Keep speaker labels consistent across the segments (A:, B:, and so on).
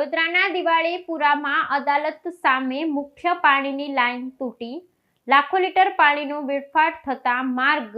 A: વડોદરાના દિવાળીપુરામાં અદાલત સામે મુખ્ય પાણીની લાઇન તૂટી લાખો લીટર પાણીનો વેડફાટ થતા માર્ગ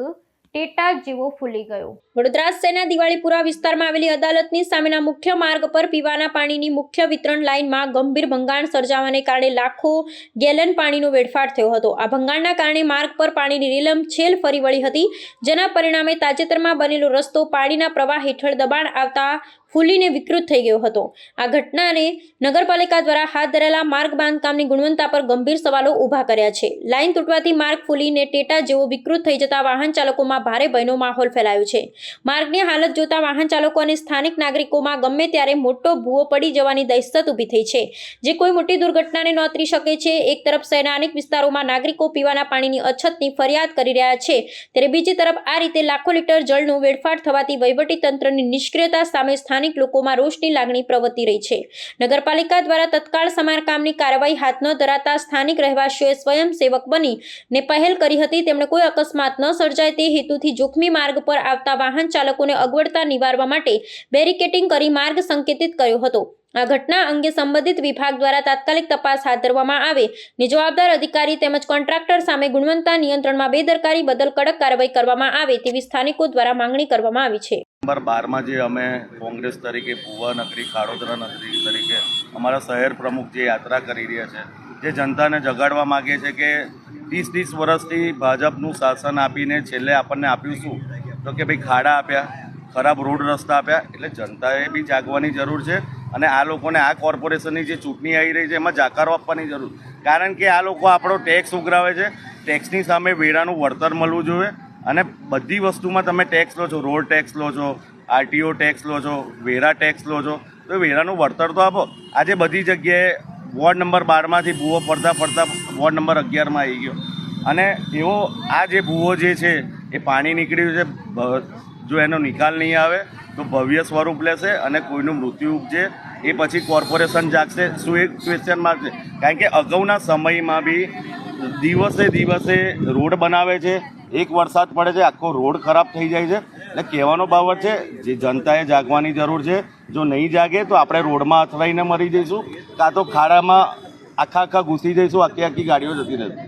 A: ટેટા જેવો ફૂલી ગયો। વડોદરા શહેરના દિવાળીપુરા વિસ્તારમાં આવેલી અદાલતની સામેના મુખ્ય માર્ગ પર પીવાના પાણીની મુખ્ય વિતરણ લાઇનમાં ગંભીર ભંગાણ સર્જાવાને કારણે લાખો ગેલન પાણીનો વેડફાટ થયો હતો। આ ભંગાણના કારણે માર્ગ પર પાણીની રેલમછેલ ફરી વળી હતી, જેના પરિણામે તાજેતરમાં બનેલો રસ્તો પાણીના પ્રવાહ હેઠળ દબાણ આવતા ફૂલીને વિકૃત થઈ ગયો હતો। આ ઘટનાને નગરપાલિકા દ્વારા હાથ ધરેલા માર્ગ બાંધકામની ગુણવત્તા પર ગંભીર સવાલો ઊભા કર્યા છે। લાઇન તૂટવાથી માર્ગ ફૂલીને ટેટા જેવો વિકૃત થઈ જતા વાહન ચાલકોમાં ભારે ભયનો માહોલ ફેલાયો છે। માર્ગની હાલત જોતા વાહન ચાલકો અને સ્થાનિક નાગરિકોમાં ગમે ત્યારે મોટો ભૂવો પડી જવાની દહેશત ઊભી થઈ છે, જે કોઈ મોટી દુર્ઘટનાને નોતરી શકે છે। એક તરફ શહેરના અનેક વિસ્તારોમાં નાગરિકો પીવાના પાણીની અછતની ફરિયાદ કરી રહ્યા છે, ત્યારે બીજી તરફ આ રીતે લાખો લીટર જળનો વેડફાટ થવાથી વહીવટી તંત્રની નિષ્ક્રિયતા સામે સ્થાનિક લોકોમાં રોષની લાગણી પ્રવર્તી રહી છે। નગરપાલિકા દ્વારા તત્કાળ સમારકામની કાર્યવાહી હાથ ન ધરાતા સ્થાનિક રહેવાસીઓએ સ્વયંસેવક બનીને પહેલ કરી હતી। તેમણે કોઈ અકસ્માત ન સર્જાય તે હેતુથી જોખમી માર્ગ પર આવતા વાહન ચાલકોને અગવડતા નિવારવા માટે બેરિકેડિંગ કરી માર્ગ સંકેતિત કર્યો હતો। આ ઘટના અંગે સંબંધિત વિભાગ દ્વારા તાત્કાલિક તપાસ હાથ ધરવામાં આવે ને જવાબદાર અધિકારી તેમજ કોન્ટ્રાક્ટર સામે ગુણવત્તા નિયંત્રણમાં બેદરકારી બદલ કડક કાર્યવાહી કરવામાં આવે તેવી સ્થાનિકો દ્વારા માંગણી કરવામાં આવી છે।
B: નંબર 12માં જે અમે કોંગ્રેસ તરીકે ભુવા નગરી ખાડોદરા નગરી તરીકે અમારા શહેર પ્રમુખ જે યાત્રા કરી રહ્યા છે, જે જનતાને જગાડવા માગે છે કે 30 વર્ષથી ભાજપનું શાસન આપીને છેલ્લે આપણને આપ્યું શું, તો કે ભાઈ ખાડા આપ્યા, ખરાબ રોડ રસ્તા આપ્યા। એટલે જનતાએ બી જાગવાની જરૂર છે અને આ લોકોને આ કોર્પોરેશનની જે ચૂંટણી આવી રહી છે એમાં જાકારો આપવાની જરૂર, કારણ કે આ લોકો આપણો ટેક્સ ઉઘરાવે છે। ટેક્સની સામે વેરાનું વળતર મળવું જોઈએ અને બધી વસ્તુમાં તમે ટેક્સ લો છો, રોડ ટેક્સ લો છો, આરટીઓ ટેક્સ લો છો, વેરા ટેક્સ લો છો, તો વેરાનું વળતર તો આપો। આજે બધી જગ્યાએ વોર્ડ નંબર 12માંથી ભૂવો ફરતા ફરતા વોર્ડ નંબર 11માં આવી ગયો અને એવો આ જે ભૂવો જે છે એ પાણી નીકળ્યું છે, જો એનો નિકાલ નહીં આવે તો ભવ્ય સ્વરૂપ લેશે અને કોઈનું મૃત્યુ ઉપજે એ પછી કોર્પોરેશન જાગશે શું એક ક્વેશ્ચન માર્ક છે, કારણ કે અગાઉના સમયમાં બી દિવસે દિવસે રોડ બનાવે છે, એક વરસાદ પડે છે આખો રોડ ખરાબ થઈ જાય છે। એટલે કહેવાનો બાબત છે જે જનતાએ જાગવાની જરૂર છે। જો નહીં જાગે તો આપણે રોડમાં અથડાઈને મરી જઈશું, કાં તો ખાડામાં આખા ઘૂસી જઈશું, આખી ગાડીઓ જતી રહેશે।